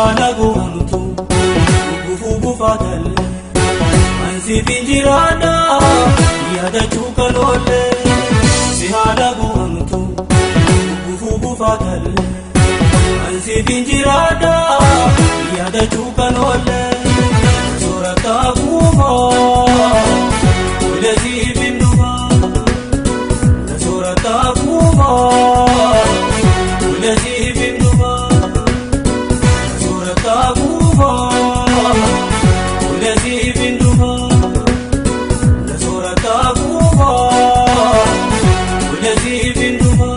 haala goontu gufuuf buufatal ansi binjiraadha yaadachuu kan oolle si haala goontu gufuuf buufatal ansi binjiraadha yaadachuu kan oolle soorata kuuma ulesi binduba soorata kuuma ulesi binduba soorata kuuma ulesi binduba soorata kuuma ulesi binduba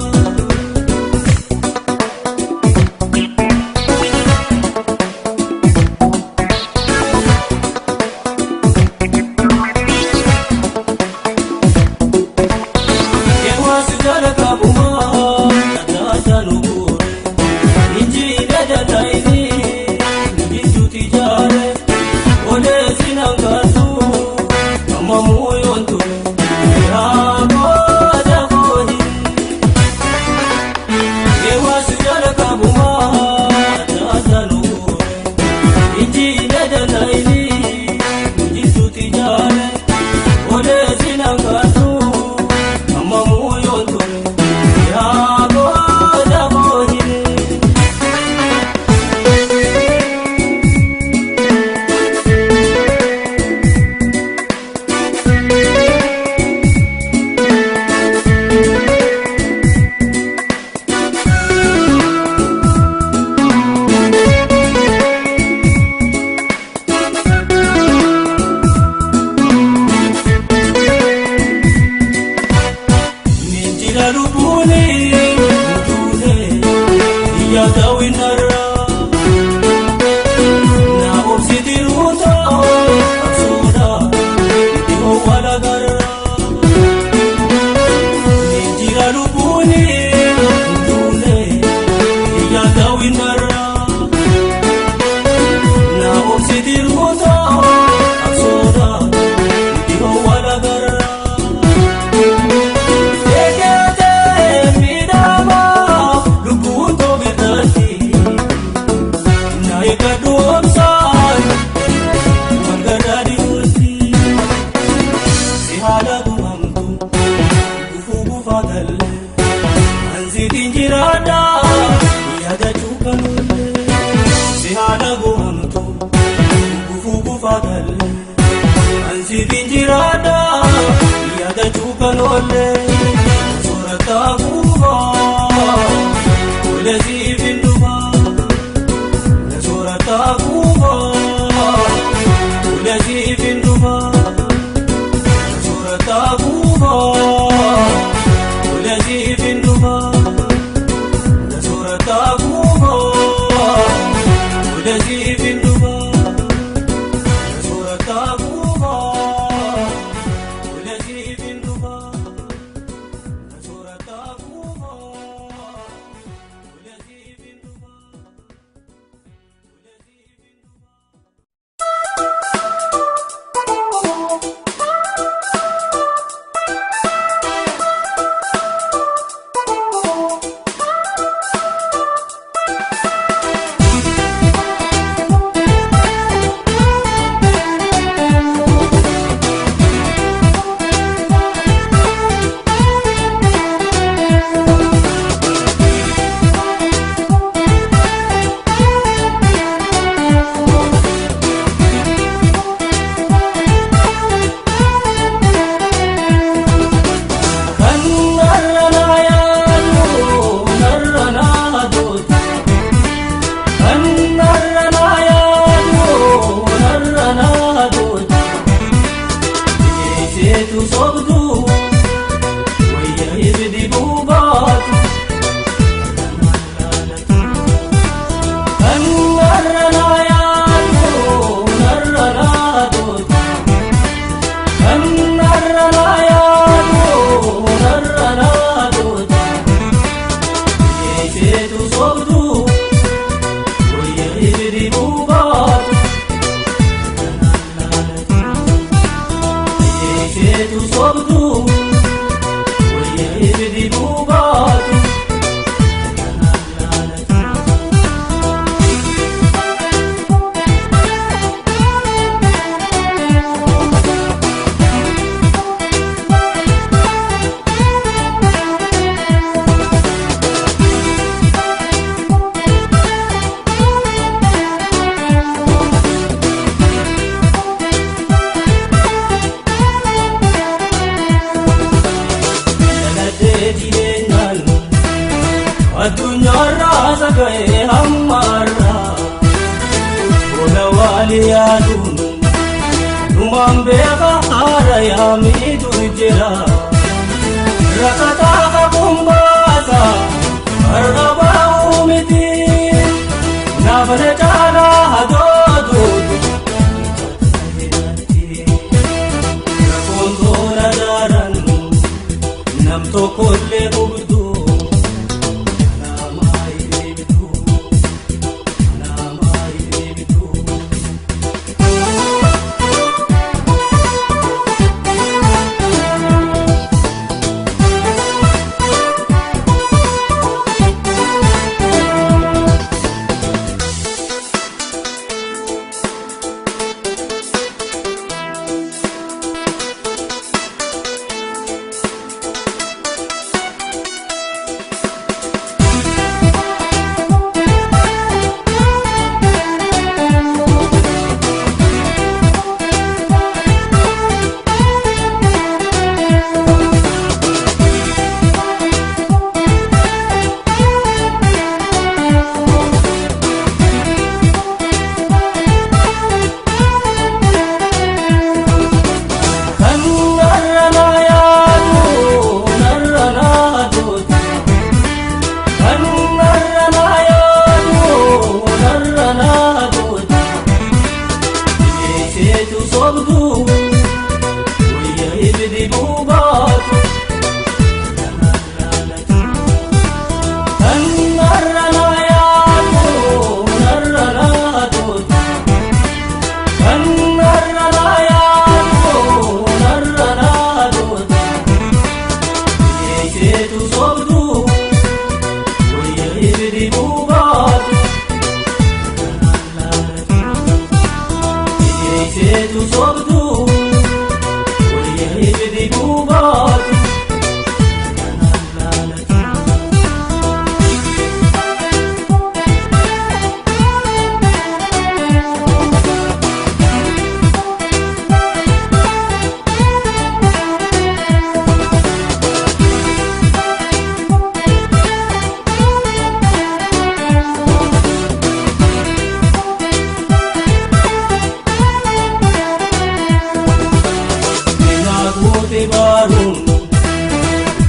ga'e hammaarraa Ola waaliyaaduun Numaan beeka haara yaamiitu jira Rakataa kakumbaasa Argabaa uumiti Naafane caalaa hadootuutu Rakoon toora daaran Nam tokkollee hubdu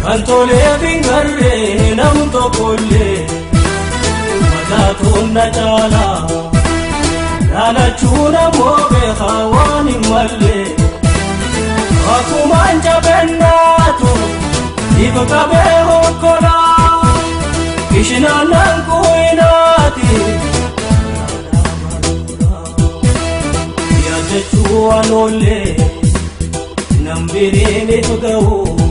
Antolee fingarree nam tokkollee Mataatuun na caalaa Laalachuun ammoo beekaa waan hin mallee Akkumaan jabennaatu Ifa qabee hokkolaa Kishinaanan kuhinaati Yaadachuu anoollee Nam biriinitu ga'uu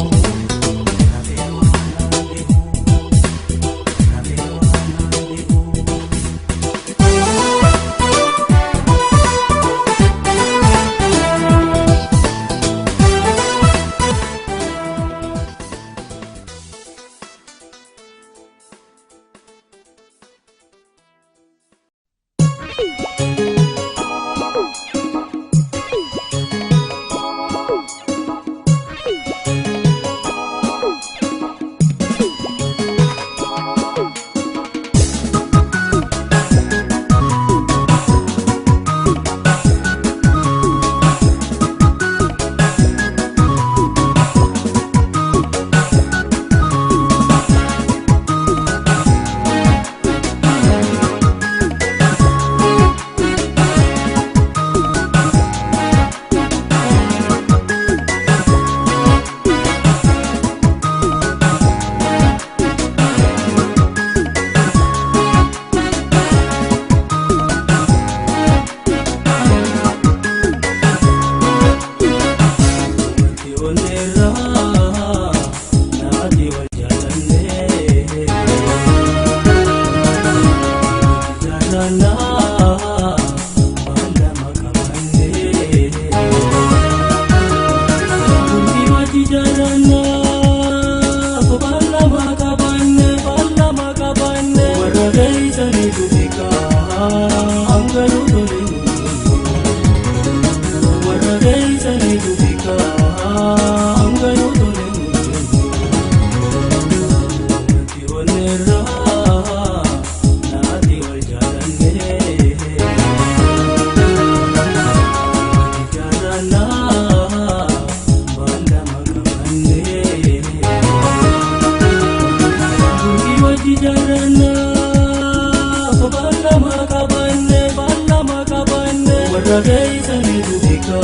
warra keeysanii dubika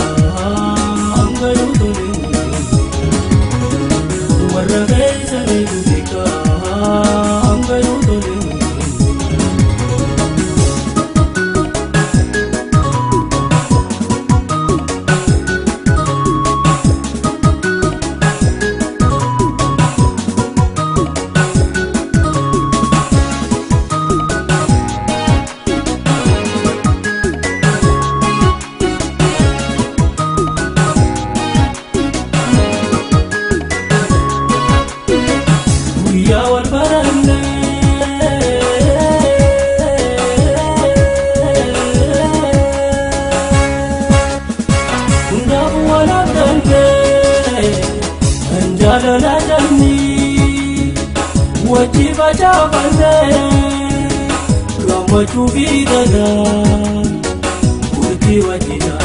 hangayu tole warra keeysanii dubika hangayu tole Jalala jamni wajiba jabane Rama chubi dada Uti wajida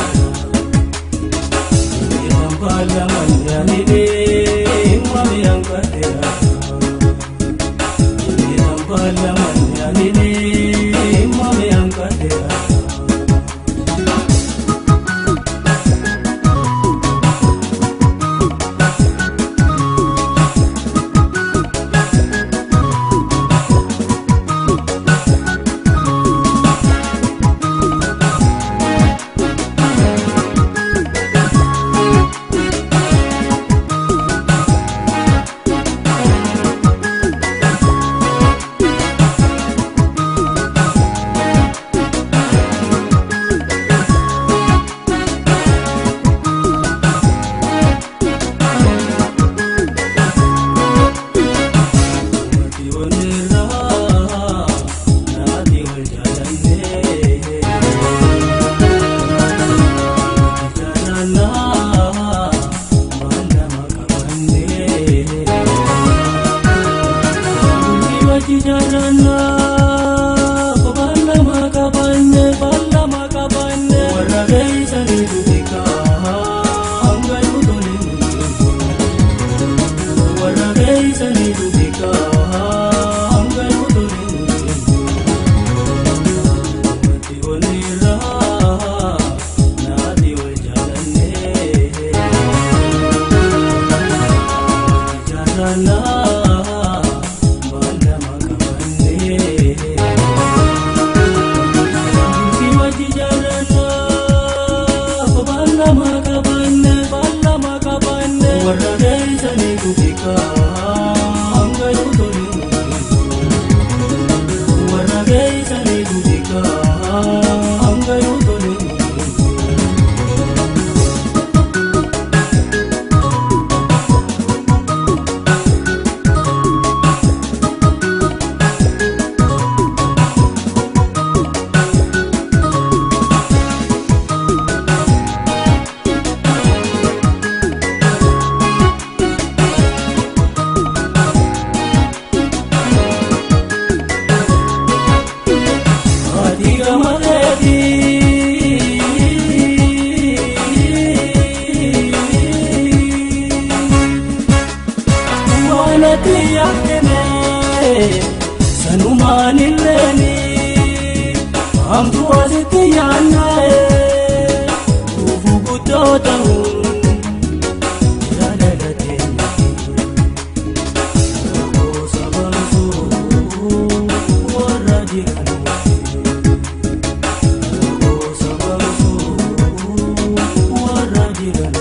Nambala manyanide Mami angkatera Nambala manyanide Mami angkatera Jarana, bala makabane, warra keeysanii dubika hangayu tole warra keeysanii dubika hangayu tole mati onirra naati wal jaalanne jarana warra keeysanii dubika hangayu tole warra keeysanii dubika hangayu tole Sanumaan illeni amtu asitti yaannae Ufu guddoo ta'uun jaalala teenya Rakkoo sabansuu warra jiran Rakkoo sabansuu warra jiran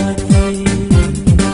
gayyaatti.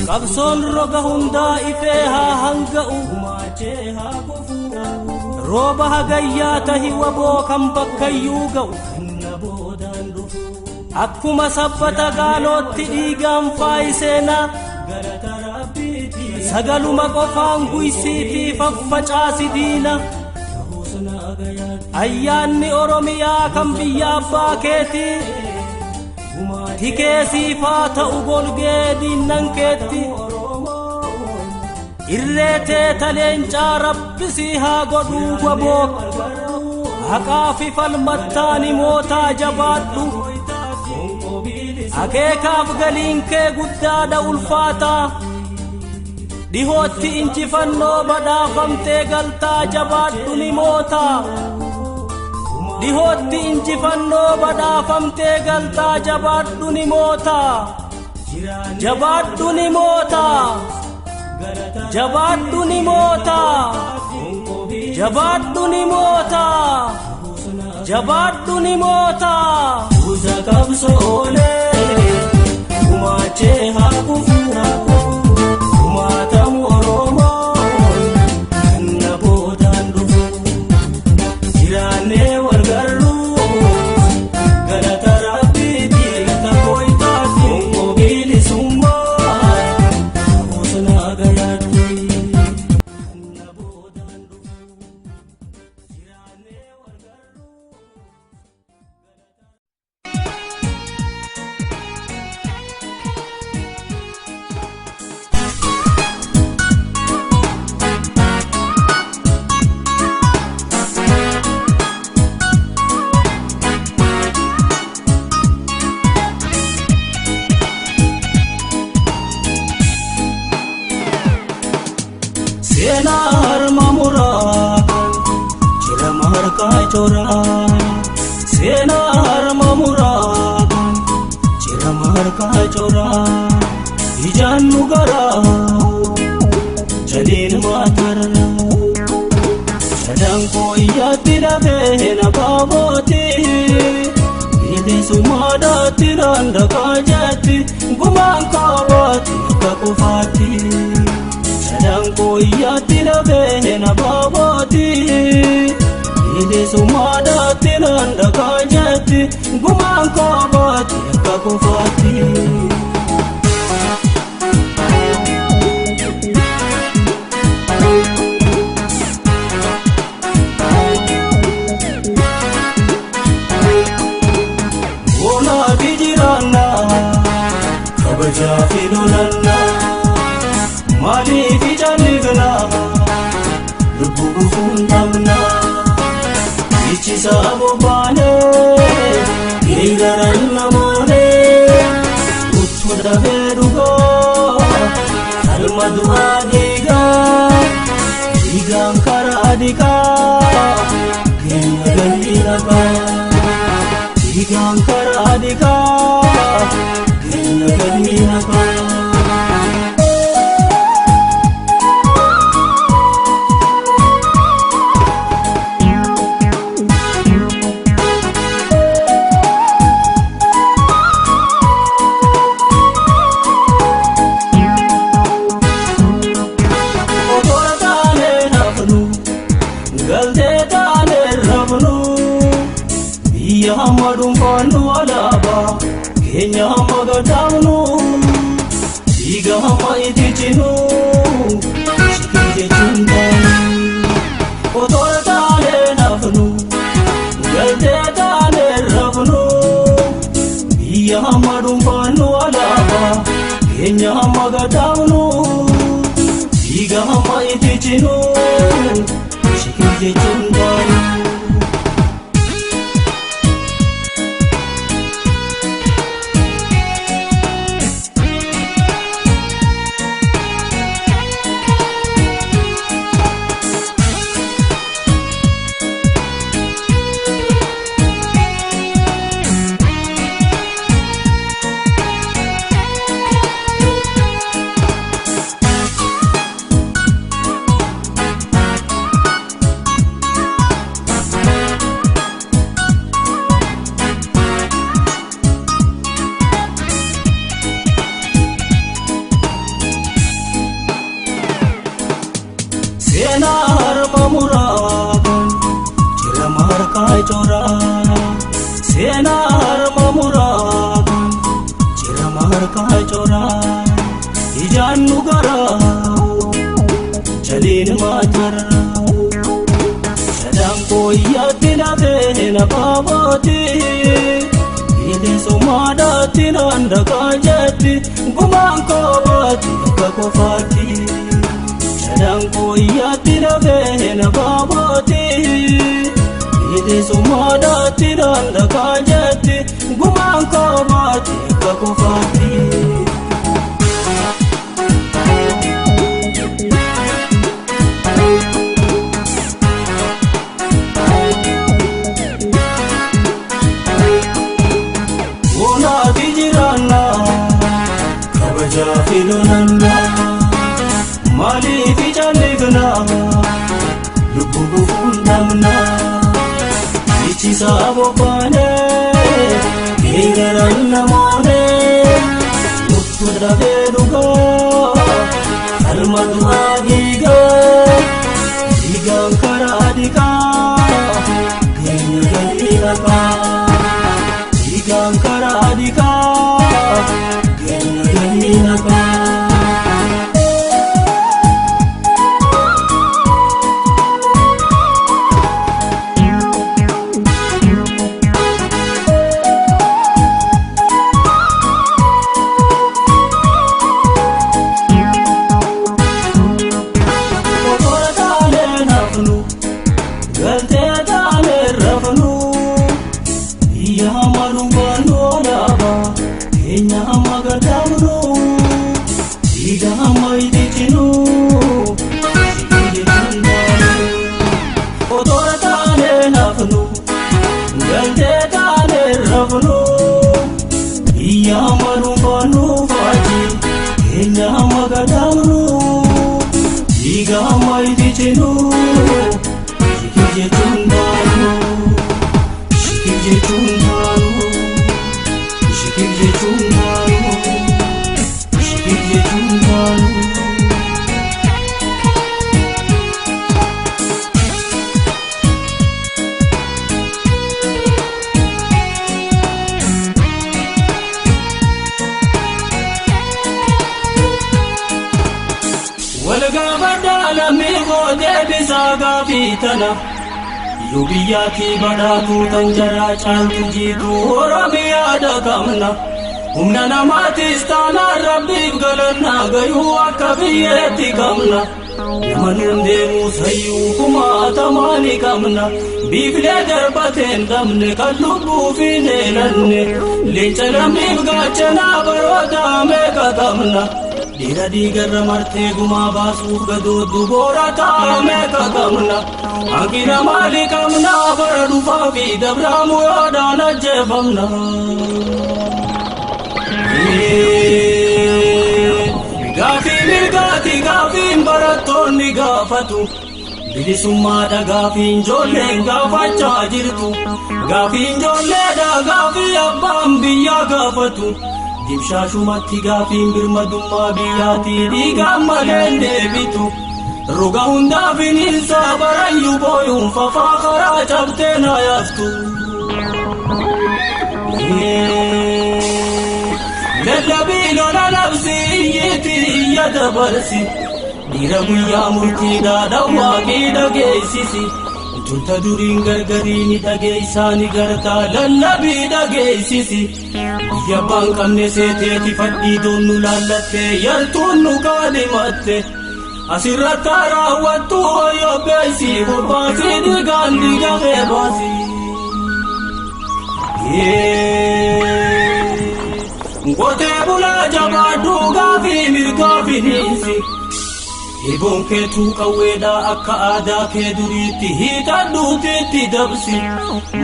Qabsoon roga hundaa ifee haa hanga'u rooba hagayyaa tahi waboo kan bakkayyuu ga'u akkuma sabbata gaalootti dhiigaan faayiseenaa sagaluma qofaan guysii fi faffacaasi diina ayyaanni Oromiyaa kan biyya abbaa keetii tikeesiifaa ta'u golgee diinnan keetti irreetee taleencaa rabbisii haa godhuu waboo haqaa fi falmattaani mootaa jabaadhu akeekaaf galiin kee guddaadha ulfaataa dhihootti injifannoo badhaafamtee galtaa jabaadhu ni mootaa dhihootti injifannoo badhaafamtee galtaa jabaadhu ni mootaa jabaadhu ni mootaa jabaadhu ni mootaa jabaadhu ni mootaa jabaadhu ni mootaa uza qabsoolee gumaachee haa kufu gumaatamu Oromoon ganna boodaan dhufu jiraannee wal garru galata rabbiiti galata kooytaati onko bilisummaa namoota gayaatti ganna boodaan dhufu jiraannee wal garru. Senar mamura, jira marka chora. Senar chora ijaan nu garaa jaleen maatara sadaan koo iyyaatti dhabee na baabooti bilisummaadhaatti naannaqaa jetti gumaan kaabaatti akka qofaatti sadaan koo iyyaatti dhabee na baabooti bilisummaadhaatti naannaqaa jetti gumaan kaabaatti akka qofaatti. Kabajafi lolana maaliif ijaalligna lubbu gufundamna ichisa bobbaane dhiigaran namoone uttu dhabee dhugaa kalma du'aa dhiigaan karaa dhiqaa keenya galii naqaa dhiigaan karaa dhiqaa Kenya magadamnu diga maiti chinu shikije chundani otor tale nafnu galde tale rafnu biya madum panu alaba Kenya magadamnu diga maiti chinu shikije chundani Senar mamuragan jira markai chora Senar mamuragan jira markai chora ijaan nu garaa jaleen maatara sadaan koo iyyaatti dhabee na baabooti bilisummaadhaatti naannaqaa jetti gumaan kaabaatti akka qofaatti sadaan koo iyyaatti dhabee na baabooti bilisummaadhaatti naannaqaa jetti gumaan kaabaatti akka qofaatti. Onaafi jiraanna kabajafi lolana maaliif ijaalligna lubbu gufundamna ichisa bobbaane dhiigaran namoone uttu dhabee dhugaa kalma du'aa dhiigaan karaa dhiqaa keenya galii naqaa dhiigaan karaa dhiqaa keenya galii naqaa. Kenya magadamnu diga maiti chinu shikije chundani otor tale nafnu galde tale rafnu iya marum banu lammi godhe bisaga fitana Yubiyati badatu tanjara chaltu jitu Oromiyaa dagamna Humna namaatis taanaan Rabbiif galanna gayuu akka biyyeetti qabna Nama nuun deemus hayyuu kumaatamaa ni qabna Biiflee darbateen dhabne kan lubbuuf hin eelanne Leenca lammiif gaachanaa baroota meeqa qabna Dhiira diigarra martee gumaa baasuuf gadooddu boora ta'a meeqa qabna Hanqina maalii qabna bara dhufaa fi dabraamu yoodhaan ajjeefamna Gaafiin mirgaati gaafiin barattoonni gaafatu Bilisummaadha gaafiin ijoolleen gaafachaa jirtu Gaafiin ijoolleedha gaafii abbaan biyyaa gaafatu Dibshaashumatti gaafiin birmadummaa biyyaatii dhiigaan malee hin deebitu Ruga hundaa finiinsa barayyuu booyuun fafaa karaa cabtee na yaaftu Lallabii lola labsi iyyiti iyya dabarsi Dhiira guyyaa murtiidhaa dhawwaaqii dhageessisi Tulta duriin gargarii ni dhageessaa ni gartaa lallabii dhageessisi Biyya abbaan qabne seeteeti fadhii doonnu laallattee yartuun nu kaadhimatte Asirratti raawwattu hoyyoo beeksii bobbaasii dhiigaan dhiigamee baasi Ngotee bulaa jabaadhu gaafii mirgaa finiinsi Hiboon keetuu qawweedhaa akka aadaa kee duriitti hiixadhuutitti dabsi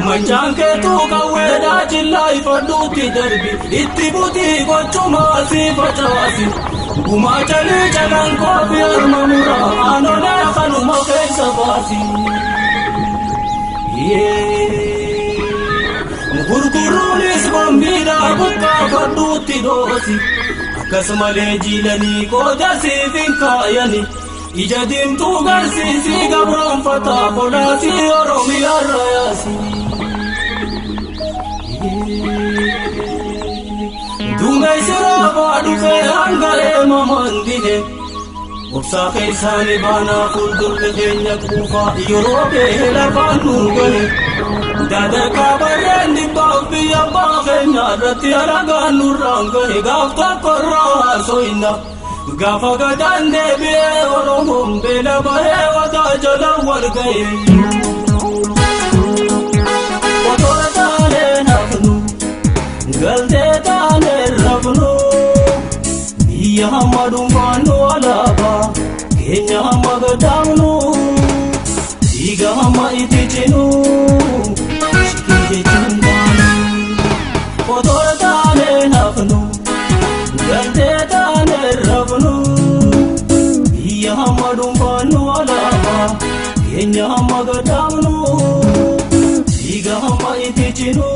Manchaan keetuu qawweedhaa cillaa ifadhuutti darbi Itti butii gochumaa si facaasi Gumaa calii calaan koofi harma muraa aanolee kanuma keessa baasi Gurguruunis bombiidhaa buqqaafadhuutti dhoosi Akkasumalee jiilanii qooda siif hin kaayani Ija diimtuu garsiisii gabroonfataa kolaasii Oromiyaarra yaasi Duumessi raafaa dhufee hanga eemamaan dide Obsaa keessaanii baanaa fuuldurri keenya quufaa yeroo bee lafaan nuun gale Dadarkaa barreen dhibbaaf biyya abbaa keenya irratti halagaan nurraan gahe gaaf tokkorraa haasoyna Gaafa gadaan deebi'ee Oromoon beela bahee wataa jala wal gahe Otoora taanee nafnu galtee taanee rafnu Biyya hamma dhuunfaannu alaabaa keenya hamma gadaamnu Dhiiga hamma itti cinu shikii jechuun baanu Otoora taanee nafnu galtee taanee rafnu Biyya hamma dhuunfaannu alaabaa keenya hamma gadaamnu Dhiiga hamma itti cinu